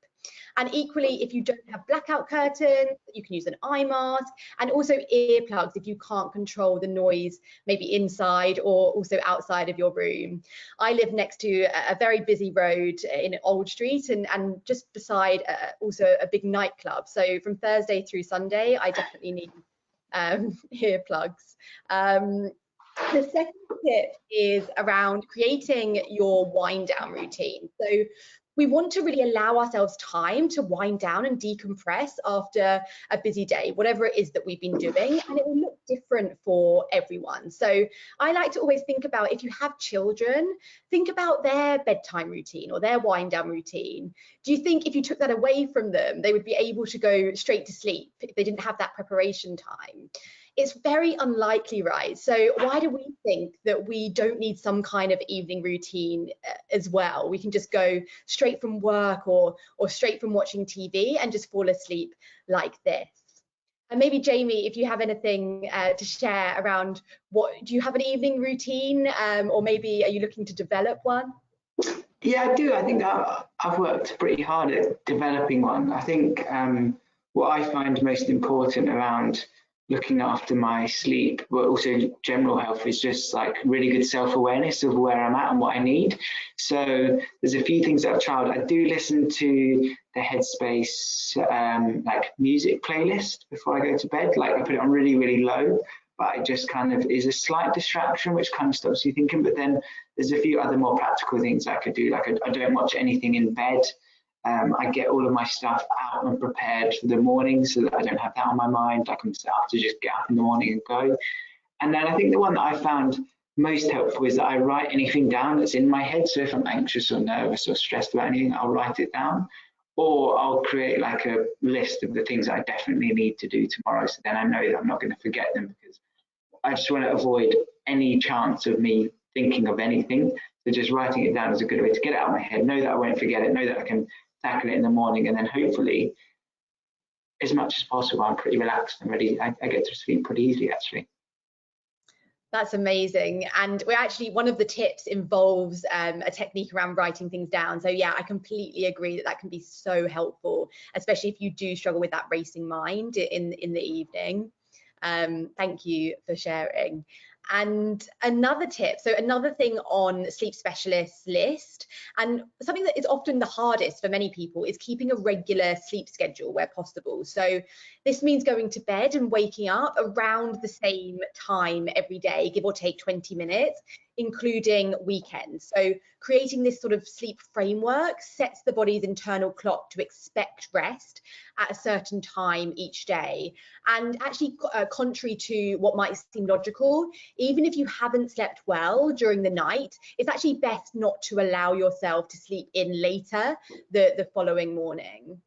And equally, if you don't have blackout curtains, you can use an eye mask, and also earplugs if you can't control the noise, maybe inside or also outside of your room. I live next to a very busy road in Old Street, and just beside also a big nightclub. So from Thursday through Sunday, I definitely need earplugs. The second tip is around creating your wind down routine. So we want to really allow ourselves time to wind down and decompress after a busy day, whatever it is that we've been doing, and it will look different for everyone. So I like to always think about, if you have children, think about their bedtime routine or their wind down routine. Do you think if you took that away from them, they would be able to go straight to sleep if they didn't have that preparation time? It's very unlikely, right? So why do we think that we don't need some kind of evening routine as well? We can just go straight from work or straight from watching TV and just fall asleep like this. And maybe Jamie, if you have anything to share around, do you have an evening routine, or maybe are you looking to develop one? Yeah, I do. I think I've worked pretty hard at developing one. I think what I find most important around looking after my sleep, but also general health, is just like really good self-awareness of where I'm at and what I need. So there's a few things that I've tried. I do listen to the Headspace like music playlist before I go to bed. Like I put it on really, really low, but it just kind of is a slight distraction, which kind of stops you thinking. But then there's a few other more practical things I could do. Like I don't watch anything in bed. I get all of my stuff out and prepared for the morning so that I don't have that on my mind. I can start to just get up in the morning and go. And then I think the one that I found most helpful is that I write anything down that's in my head. So if I'm anxious or nervous or stressed about anything, I'll write it down, or I'll create like a list of the things I definitely need to do tomorrow. So then I know that I'm not going to forget them, because I just want to avoid any chance of me thinking of anything. So just writing it down is a good way to get it out of my head, know that I won't forget it, know that I can tackle it in the morning, and then hopefully, as much as possible, I'm pretty relaxed and ready. I get to sleep pretty easily, actually. That's amazing. And we're actually, one of the tips involves a technique around writing things down. So yeah, I completely agree that can be so helpful, especially if you do struggle with that racing mind in the evening. Thank you for sharing. And another tip, so another thing on sleep specialists' list, and something that is often the hardest for many people, is keeping a regular sleep schedule where possible. So this means going to bed and waking up around the same time every day, give or take 20 minutes, including weekends. So creating this sort of sleep framework sets the body's internal clock to expect rest at a certain time each day. And actually, contrary to what might seem logical, even if you haven't slept well during the night, it's actually best not to allow yourself to sleep in later the following morning.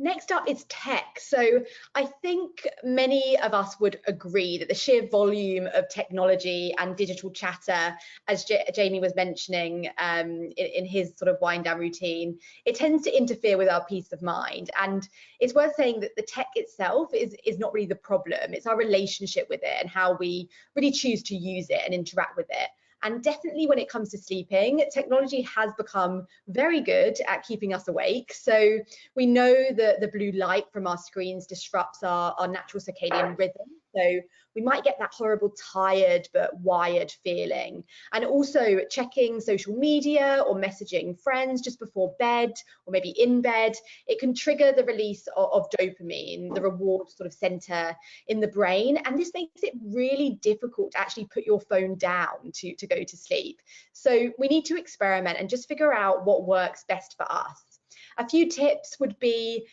Next up is tech. So I think many of us would agree that the sheer volume of technology and digital chatter, as Jamie was mentioning in his sort of wind down routine, it tends to interfere with our peace of mind. And it's worth saying that the tech itself is not really the problem. It's our relationship with it and how we really choose to use it and interact with it. And definitely when it comes to sleeping, technology has become very good at keeping us awake. So we know that the blue light from our screens disrupts our natural circadian rhythm. So we might get that horrible tired but wired feeling. And also checking social media or messaging friends just before bed or maybe in bed, it can trigger the release of dopamine, the reward sort of center in the brain. And this makes it really difficult to actually put your phone down to go to sleep. So we need to experiment and just figure out what works best for us. A few tips would be,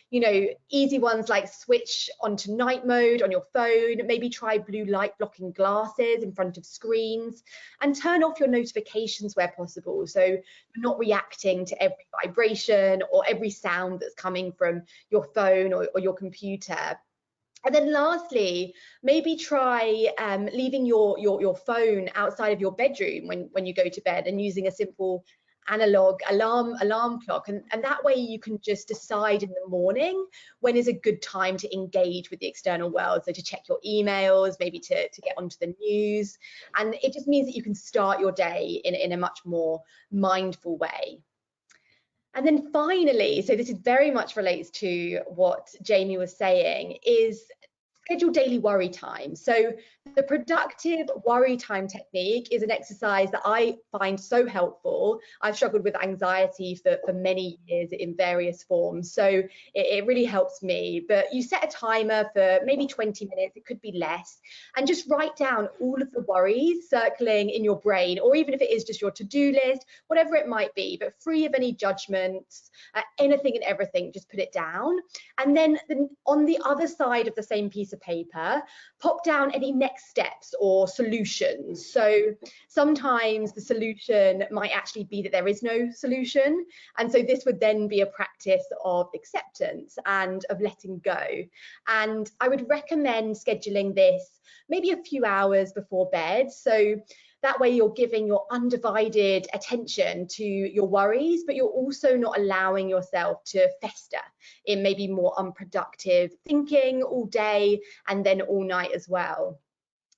easy ones like switch onto night mode on your phone, maybe try blue light blocking glasses in front of screens, and turn off your notifications where possible. So you're not reacting to every vibration or every sound that's coming from your phone or your computer. And then lastly, maybe try leaving your phone outside of your bedroom when you go to bed and using a simple analog alarm clock, and that way you can just decide in the morning when is a good time to engage with the external world, so to check your emails, maybe to get onto the news, and it just means that you can start your day in a much more mindful way. And then finally, so this is very much relates to what Jamie was saying, is schedule daily worry time. So the productive worry time technique is an exercise that I find so helpful. I've struggled with anxiety for many years in various forms, so it really helps me. But you set a timer for maybe 20 minutes, it could be less, and just write down all of the worries circling in your brain, or even if it is just your to-do list, whatever it might be, but free of any judgments, anything and everything, just put it down. And then on the other side of the same piece of paper, pop down any next steps or solutions. So sometimes the solution might actually be that there is no solution, and so this would then be a practice of acceptance and of letting go. And I would recommend scheduling this maybe a few hours before bed, so that way you're giving your undivided attention to your worries, but you're also not allowing yourself to fester in maybe more unproductive thinking all day and then all night as well.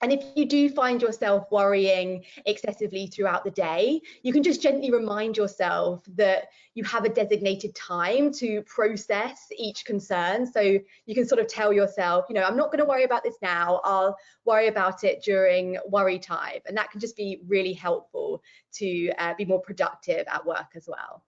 And if you do find yourself worrying excessively throughout the day, you can just gently remind yourself that you have a designated time to process each concern. So you can sort of tell yourself, you know, I'm not going to worry about this now, I'll worry about it during worry time. And that can just be really helpful to be more productive at work as well.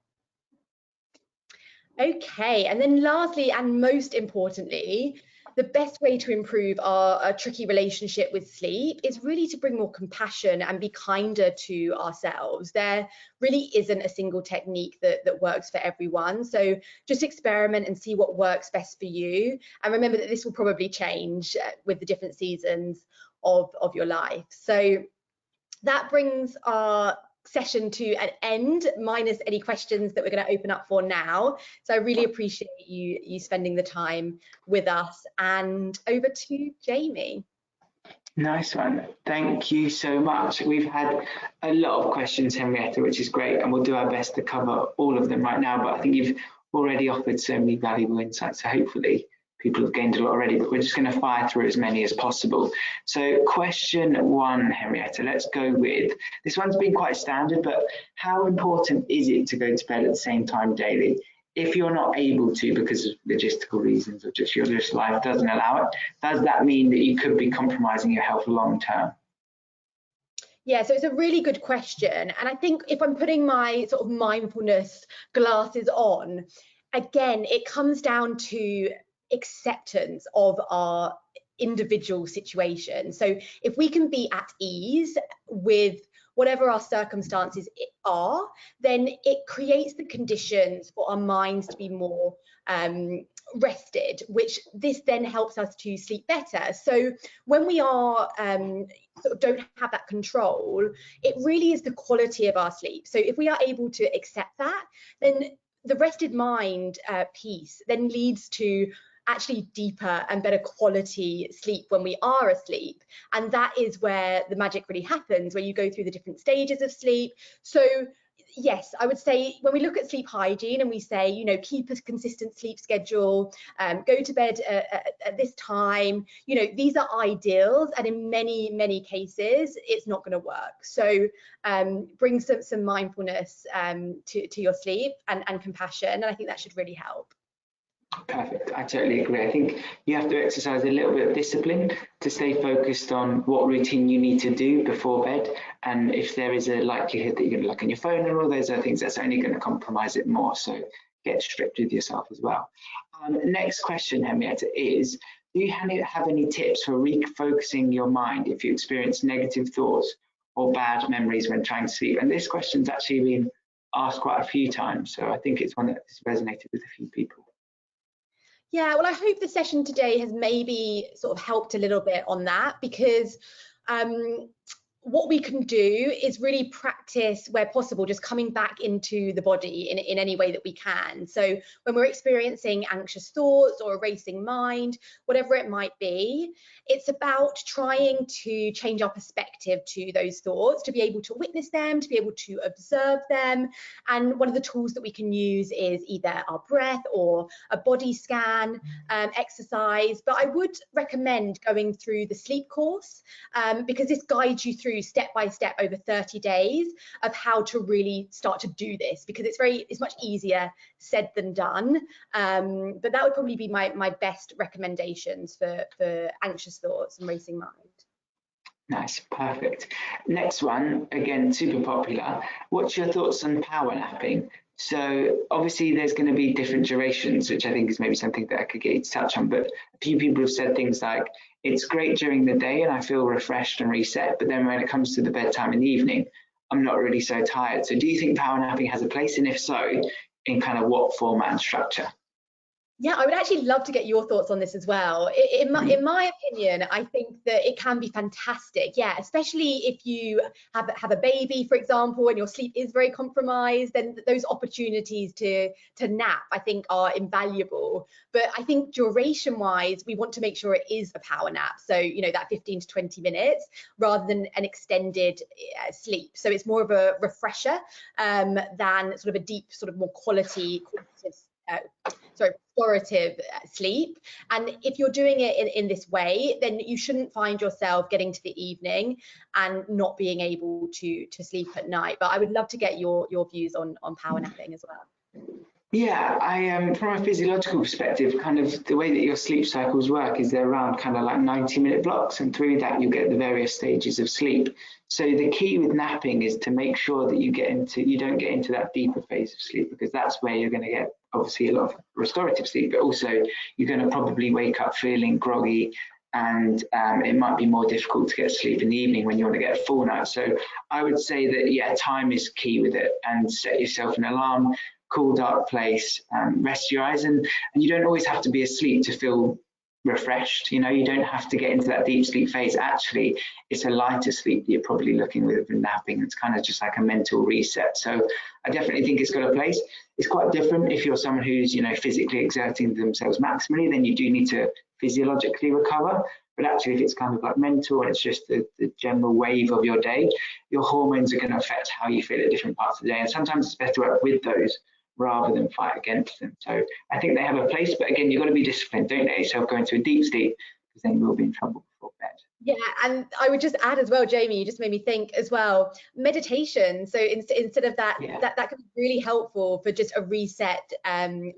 Okay, and then lastly and most importantly, the best way to improve our tricky relationship with sleep is really to bring more compassion and be kinder to ourselves. There really isn't a single technique that works for everyone. So just experiment and see what works best for you. And remember that this will probably change with the different seasons of your life. So that brings our session to an end, minus any questions that we're going to open up for now. So I really appreciate you spending the time with us, and over to Jamie. Nice one. Thank you so much. We've had a lot of questions, Henrietta, which is great, and we'll do our best to cover all of them right now, but I think you've already offered so many valuable insights, so hopefully people have gained a lot already, but we're just going to fire through as many as possible. So question one, Henrietta, let's go with, this one's been quite standard, but how important is it to go to bed at the same time daily? If you're not able to because of logistical reasons or just your life doesn't allow it, does that mean that you could be compromising your health long term? Yeah, so it's a really good question. And I think if I'm putting my sort of mindfulness glasses on, again, it comes down to acceptance of our individual situation. So if we can be at ease with whatever our circumstances are, then it creates the conditions for our minds to be more rested, which this then helps us to sleep better. So when we are sort of don't have that control, it really is the quality of our sleep. So if we are able to accept that, then the rested mind piece then leads to actually deeper and better quality sleep when we are asleep. And that is where the magic really happens, where you go through the different stages of sleep. So yes, I would say when we look at sleep hygiene and we say, you know, keep a consistent sleep schedule, go to bed at this time, you know, these are ideals, and in many cases it's not going to work. So bring some mindfulness to your sleep and compassion, and I think that should really help. Perfect. I totally agree. I think you have to exercise a little bit of discipline to stay focused on what routine you need to do before bed. And if there is a likelihood that you're going to look on your phone and all those other things, that's only going to compromise it more. So get strict with yourself as well. Next question, Henrietta, is do you have any tips for refocusing your mind if you experience negative thoughts or bad memories when trying to sleep? And this question's actually been asked quite a few times. So I think it's one that's resonated with a few people. Yeah, well, I hope the session today has maybe sort of helped a little bit on that, because what we can do is really practice, where possible, just coming back into the body in any way that we can. So when we're experiencing anxious thoughts or a racing mind, whatever it might be, it's about trying to change our perspective to those thoughts, to be able to witness them, to be able to observe them. And one of the tools that we can use is either our breath or a body scan exercise. But I would recommend going through the sleep course because this guides you through through step by step over 30 days of how to really start to do this, because it's much easier said than done. But that would probably be my best recommendations for anxious thoughts and racing mind. Nice, perfect. Next one, again, super popular. What's your thoughts on power napping? So obviously there's going to be different durations, which I think is maybe something that I could get you to touch on. But a few people have said things like, it's great during the day and I feel refreshed and reset, but then when it comes to the bedtime in the evening, I'm not really so tired. So do you think power napping has a place? And if so, in kind of what format and structure? Yeah, I would actually love to get your thoughts on this as well. In my opinion, I think that it can be fantastic. Yeah, especially if you have a baby, for example, and your sleep is very compromised, then those opportunities to nap, I think, are invaluable. But I think duration-wise, we want to make sure it is a power nap. So, you know, that 15 to 20 minutes rather than an extended sleep. So it's more of a refresher than sort of a deep, sort of more qualitative restorative sleep. And if you're doing it in this way, then you shouldn't find yourself getting to the evening and not being able to sleep at night. But I would love to get your views on power napping as well. Yeah, I from a physiological perspective, kind of the way that your sleep cycles work is they're around kind of like 90-minute blocks, and through that you get the various stages of sleep. So the key with napping is to make sure that you don't get into that deeper phase of sleep, because that's where you're going to get obviously a lot of restorative sleep, but also you're going to probably wake up feeling groggy, and it might be more difficult to get sleep in the evening when you want to get a full night. So I would say that, yeah, time is key with it, and set yourself an alarm, cool, dark place, rest your eyes, and you don't always have to be asleep to feel refreshed. You know, you don't have to get into that deep sleep phase. Actually, it's a lighter sleep that you're probably looking with napping. It's kind of just like a mental reset. So I definitely think it's got a place. It's quite different if you're someone who's, you know, physically exerting themselves maximally, then you do need to physiologically recover. But actually, if it's kind of like mental and it's just the general wave of your day, your hormones are going to affect how you feel at different parts of the day. And sometimes it's better to work with those rather than fight against them. So I think they have a place, but again, you've got to be disciplined. Don't let yourself go into a deep sleep, because then you will be in trouble before bed. Yeah, and I would just add as well, Jamie, you just made me think as well, meditation. So instead of that, Yeah. that can be really helpful for just a reset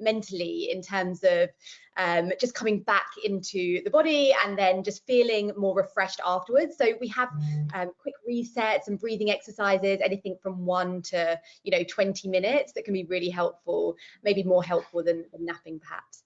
mentally, in terms of just coming back into the body and then just feeling more refreshed afterwards. So we have quick resets and breathing exercises, anything from 1 to 20 minutes, that can be really helpful, maybe more helpful than napping perhaps.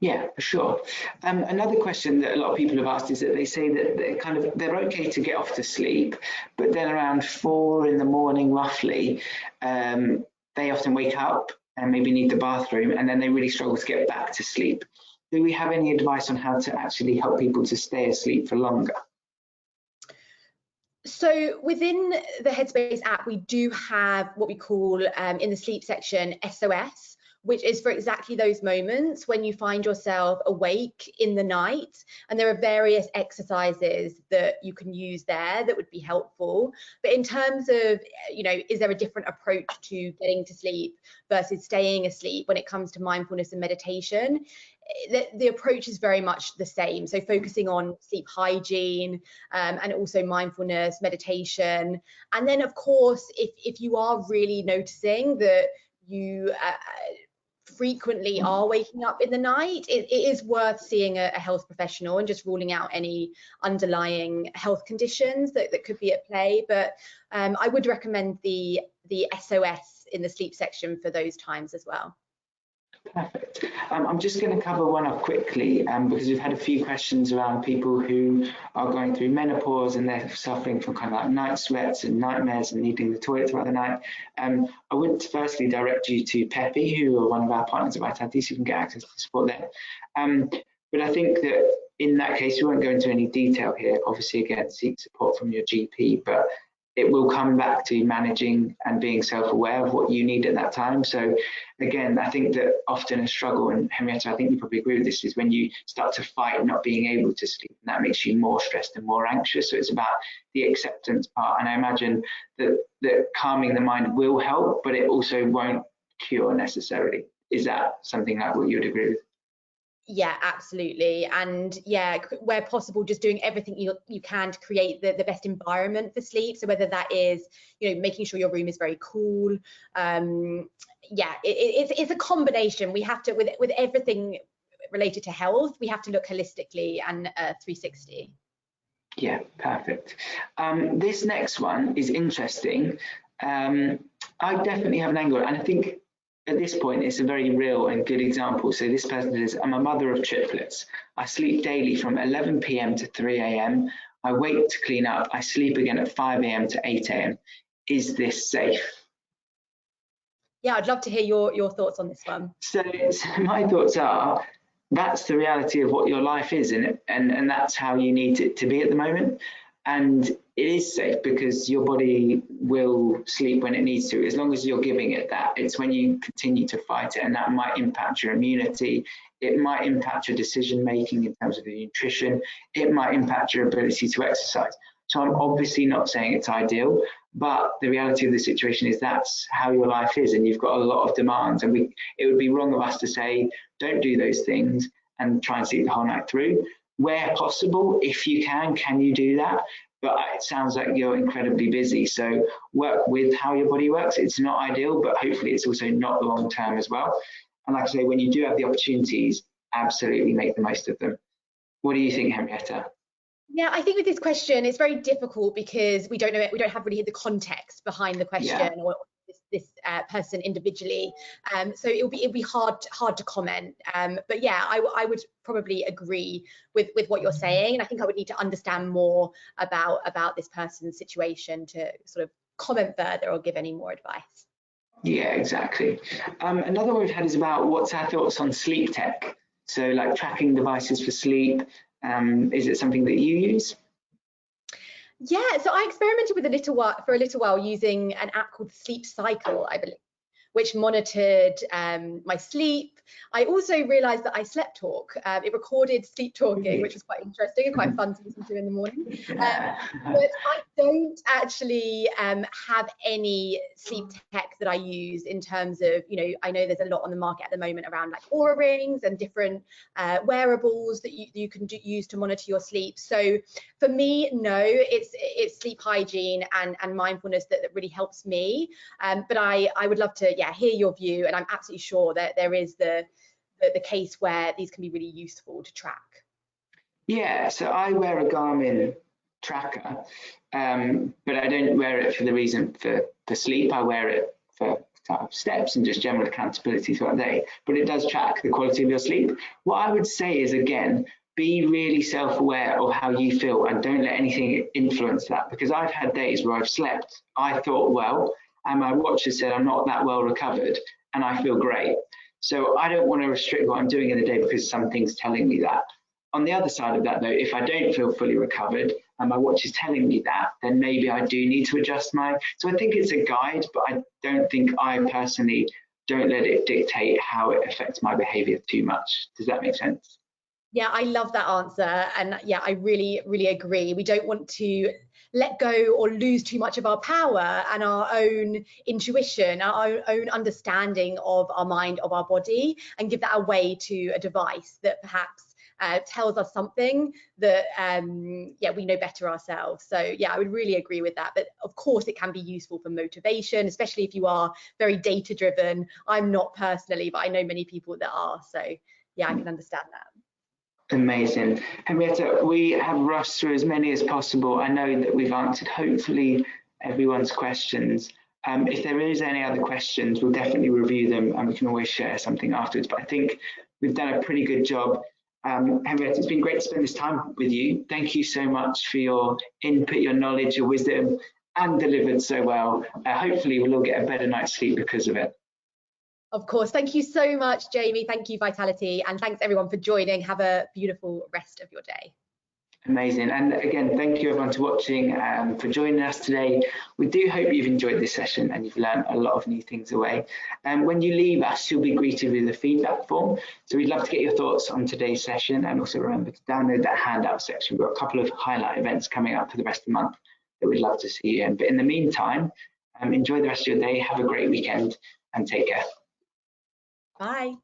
Yeah, for sure. Another question that a lot of people have asked is that they say that they're okay to get off to sleep, but then around 4 in the morning roughly, they often wake up and maybe need the bathroom, and then they really struggle to get back to sleep. Do we have any advice on how to actually help people to stay asleep for longer? So within the Headspace app, we do have what we call in the sleep section SOS, which is for exactly those moments when you find yourself awake in the night. And there are various exercises that you can use there that would be helpful. But in terms of, is there a different approach to getting to sleep versus staying asleep when it comes to mindfulness and meditation? The approach is very much the same. So focusing on sleep hygiene and also mindfulness, meditation. And then, of course, if you are really noticing that you frequently are waking up in the night, it is worth seeing a health professional and just ruling out any underlying health conditions that could be at play. But I would recommend the SOS in the sleep section for those times as well. Perfect. I'm just going to cover one off quickly because we've had a few questions around people who are going through menopause and they're suffering from kind of like night sweats and nightmares and needing the toilet throughout the night. I would firstly direct you to Peppy, who are one of our partners at Vitality, so you can get access to support there. But I think that in that case, we won't go into any detail here. Obviously, again, seek support from your GP, but it will come back to managing and being self-aware of what you need at that time. So again, I think that often a struggle, and Henrietta, I think you probably agree with this, is when you start to fight not being able to sleep, and that makes you more stressed and more anxious. So it's about the acceptance part. And I imagine that calming the mind will help, but it also won't cure necessarily. Is that something like what you would agree with? Yeah, absolutely. And yeah, where possible, just doing everything you can to create the best environment for sleep. So whether that is, making sure your room is very cool. Yeah, it's a combination. We have to, with everything related to health, we have to look holistically and 360. Yeah, perfect. This next one is interesting. I definitely have an angle, and I think at this point it's a very real and good example. So this person says, I'm a mother of triplets. I sleep daily from 11 p.m. to 3 a.m. I wake to clean up. I sleep again at 5 a.m. to 8 a.m. Is this safe? Yeah, I'd love to hear your thoughts on this one. So my thoughts are, that's the reality of what your life is, and that's how you need it to be at the moment. And it is safe because your body will sleep when it needs to, as long as you're giving it that. It's when you continue to fight it, and that might impact your immunity. It might impact your decision making in terms of the nutrition. It might impact your ability to exercise. So I'm obviously not saying it's ideal, but the reality of the situation is that's how your life is, and you've got a lot of demands. And it would be wrong of us to say, don't do those things and try and sleep the whole night through. Where possible, if you can you do that? But it sounds like you're incredibly busy. So work with how your body works. It's not ideal, but hopefully it's also not long term as well. And like I say, when you do have the opportunities, absolutely make the most of them. What do you think, Henrietta? Yeah, I think with this question, it's very difficult because we don't know it. We don't have really the context behind the question or this person individually. So it'll be hard to comment. But yeah, I would probably agree with what you're saying, and I think I would need to understand more about this person's situation to sort of comment further or give any more advice. Yeah, exactly. Another one we've had is about what's our thoughts on sleep tech. So like tracking devices for sleep. Is it something that you use? Yeah, so I experimented with for a little while using an app called Sleep Cycle, I believe, which monitored my sleep. I also realized that I slept talk. It recorded sleep talking, which was quite interesting and quite fun to listen to in the morning. But I don't actually have any sleep tech that I use in terms of, I know there's a lot on the market at the moment around like Oura rings and different wearables that you can use to monitor your sleep. So for me, no, it's sleep hygiene and mindfulness that really helps me. But I would love to, hear your view, and I'm absolutely sure that there is the case where these can be really useful to track. Yeah, so I wear a Garmin tracker, but I don't wear it for the reason for sleep. I wear it for steps and just general accountability throughout the day, but it does track the quality of your sleep. What I would say is, again, be really self-aware of how you feel and don't let anything influence that, because I've had days where I've slept, I thought well, and my watch has said I'm not that well recovered and I feel great. So I don't want to restrict what I'm doing in the day because something's telling me that. On the other side of that though, if I don't feel fully recovered and my watch is telling me that, then maybe I do need to adjust so I think it's a guide, but I don't think I personally don't let it dictate how it affects my behavior too much. Does that make sense? Yeah, I love that answer. And yeah, I really, really agree. We don't want to let go or lose too much of our power and our own intuition, our own understanding of our mind, of our body, and give that away to a device that perhaps tells us something that we know better ourselves. So yeah, I would really agree with that. But of course it can be useful for motivation, especially if you are very data driven. I'm not personally, but I know many people that are. So yeah, I can understand that. Amazing. Henrietta, we have rushed through as many as possible. I know that we've answered hopefully everyone's questions. If there is any other questions, we'll definitely review them and we can always share something afterwards. But I think we've done a pretty good job. Henrietta, it's been great to spend this time with you. Thank you so much for your input, your knowledge, your wisdom, and delivered so well. Hopefully we'll all get a better night's sleep because of it. Of course. Thank you so much, Jamie. Thank you, Vitality. And thanks everyone for joining. Have a beautiful rest of your day. Amazing. And again, thank you everyone for watching and for joining us today. We do hope you've enjoyed this session and you've learned a lot of new things away. And when you leave us, you'll be greeted with a feedback form. So we'd love to get your thoughts on today's session, and also remember to download that handout section. We've got a couple of highlight events coming up for the rest of the month that we'd love to see you in. But in the meantime, enjoy the rest of your day. Have a great weekend and take care. Bye.